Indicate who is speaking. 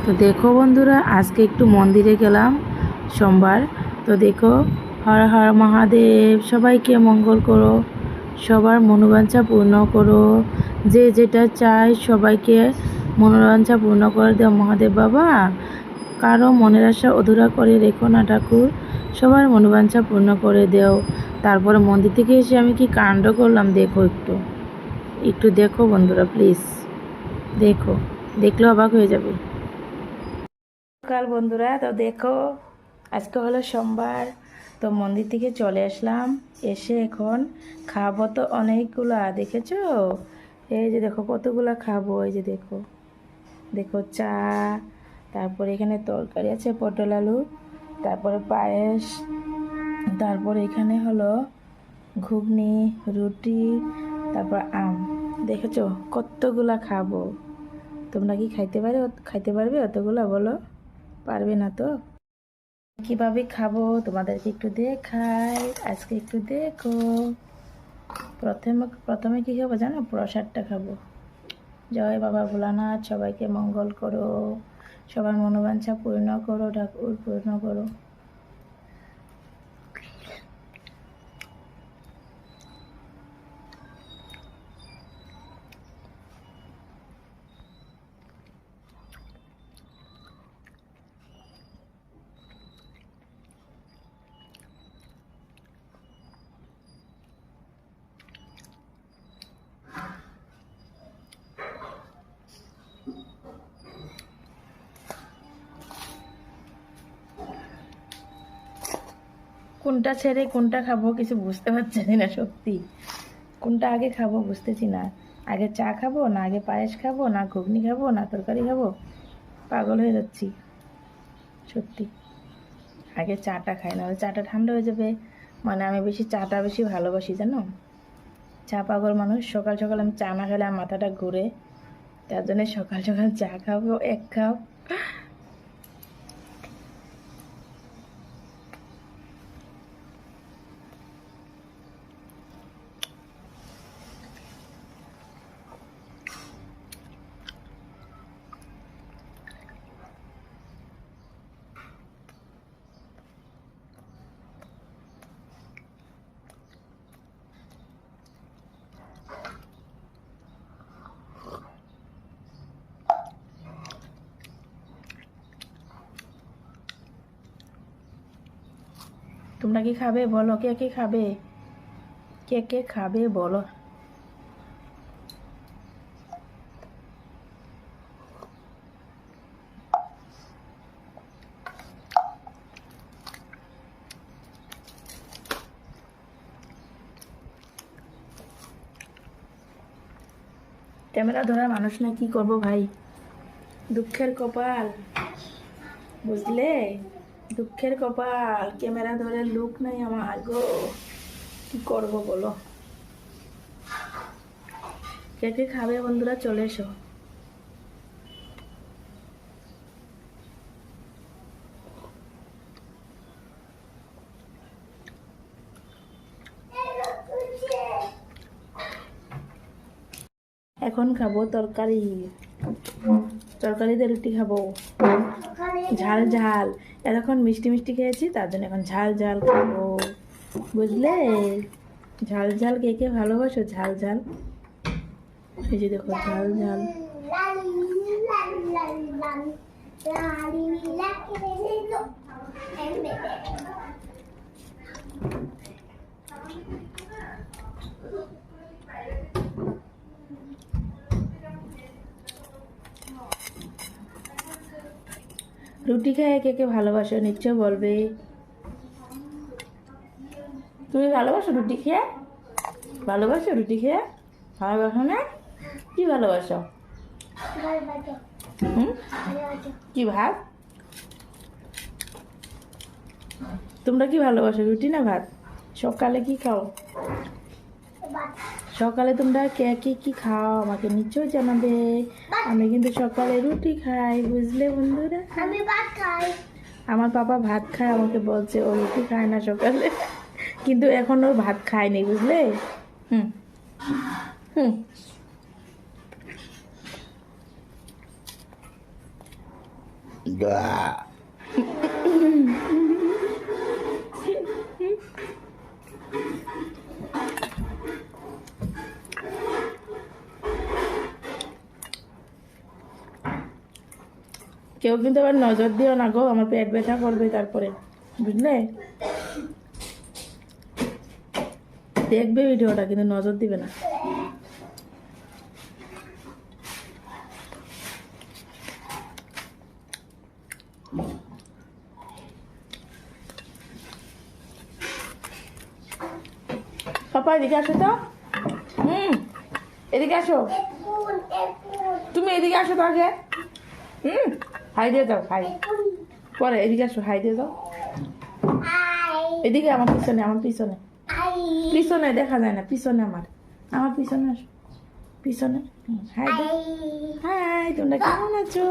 Speaker 1: তো দেখো বন্ধুরা, আজকে একটু মন্দিরে গেলাম সোমবার। তো দেখো, হর হর মহাদেব, সবাইকে মঙ্গল করো, সবার মনোবাঞ্ছা পূর্ণ করো, যে যেটা চায় সবাইকে মনোবাঞ্ছা পূর্ণ করে দেও মহাদেব বাবা। কারো মনের আশা অধুরা করে রেখো না ঠাকুর, সবার মনোবাঞ্ছা পূর্ণ করে দেও। তারপরে মন্দির থেকে এসে আমি কি কাণ্ড করলাম দেখো, একটু একটু দেখো বন্ধুরা, প্লিজ দেখো, দেখলে অবাক হয়ে যাবে। সকাল বন্ধুরা, তো দেখো আজকে হলো সোমবার। তো মন্দির থেকে চলে আসলাম, এসে এখন খাবো তো অনেকগুলা, দেখেছো? এই যে দেখো কতগুলা খাবো, এই যে দেখো, দেখো চা, তারপরে এখানে তরকারি আছে পটল আলু, তারপরে পায়েস, তারপরে এখানে হলো ঘুগনি, রুটি, তারপর আম। দেখেছো কতগুলা খাবো? তোমরা কি খাইতে পারবে অতগুলা? বলো, পারবে না তো? কিভাবে খাবো তোমাদেরকে একটু দেখাই, আজকে একটু দেখো। প্রথমে প্রথমে কি খাবো জানো? প্রসাদটা খাবো। জয় বাবা ভোলানাথ, সবাইকে মঙ্গল করো, সবার মনোবাঞ্ছা পূর্ণ করো ঠাকুর, পূর্ণ করো। কোনটা ছেড়ে কোনটা খাবো কিছু বুঝতে পারছি না, সত্যি কোনটা আগে খাবো বুঝতেছি না। আগে চা খাবো না আগে পায়েস খাবো, না ঘুগনি খাবো না তরকারি খাবো? পাগল হয়ে যাচ্ছি সত্যি। আগে চাটা খাই, না চাটা ঠান্ডা হয়ে যাবে। মানে আমি চাটা বেশি ভালোবাসি জানো, চা পাগল মানুষ। সকাল সকাল আমি চা না খেলে আমার মাথাটা ঘুরে, তার জন্য সকাল সকাল চা খাবো 1 কাপ। তোমরা কি খাবে বলো? কে কে খাবে? কে কে খাবে বলো? ক্যামেরা ধরা মানুষ না, কি করব ভাই, দুঃখের কপাল, বুঝলে? দুঃখের কপাল, ক্যামেরা ধরে লুক নাই আমার গো, কি করব বলো? কে কে খাবে বন্ধুরা চলে এসো। এখন খাবো তরকারি, তরকারি দিয়ে রুটি খাবো, ঝাল ঝাল। এতক্ষণ মিষ্টি মিষ্টি খেয়েছি, তার জন্য এখন ঝাল ঝাল খাবো, বুঝলে? ঝাল ঝাল কে কে ভালোবাসো? ঝাল ঝাল, এই যে দেখো ঝাল ঝাল। রুটি খেয়ে কে কে ভালোবাসো নিশ্চয় বলবে। তুমি ভালোবাসো রুটি খেয়ে? ভালোবাসো রুটি খেয়ে? ভালোবাসো না? কি ভালোবাসো? কি ভাত? তোমরা কি ভালোবাসো, রুটি না ভাত? সকালে কি খাও? সকালে তোমরা কে কি কি খাও আমাকে নিশ্চয় জানাবে। আমি কিন্তু সকালে রুটি খাই, বুঝলে বন্ধুরা? আমি ভাত খাই। আমার পাপা ভাত খায়, আমাকে বলছে ও রুটি খায় না সকালে, কিন্তু এখন ওর ভাত খায়নি, বুঝলে? হুম হুম। কেউ কিন্তু আবার নজর দিও না গো, আমার পেট ব্যথা করবে তারপরে, বুঝলে? দেখবে ভিডিওটা, কিন্তু নজর দিবে না। পাপা এদিকে আসো তো। এদিকে আসো, তুমি এদিকে আসো তো আগে। হাই দিয়ে দাও, হাই পরে। এদিকে আসো, হাই দিয়ে দাও। এদিকে, আমার পিছনে, আমার পিছনে, পিছনে দেখা যায় না, পিছনে আমার, আমার পিছনে আসো, পিছনে। হাই দাও, হাই, তোমরা কেমন আছো?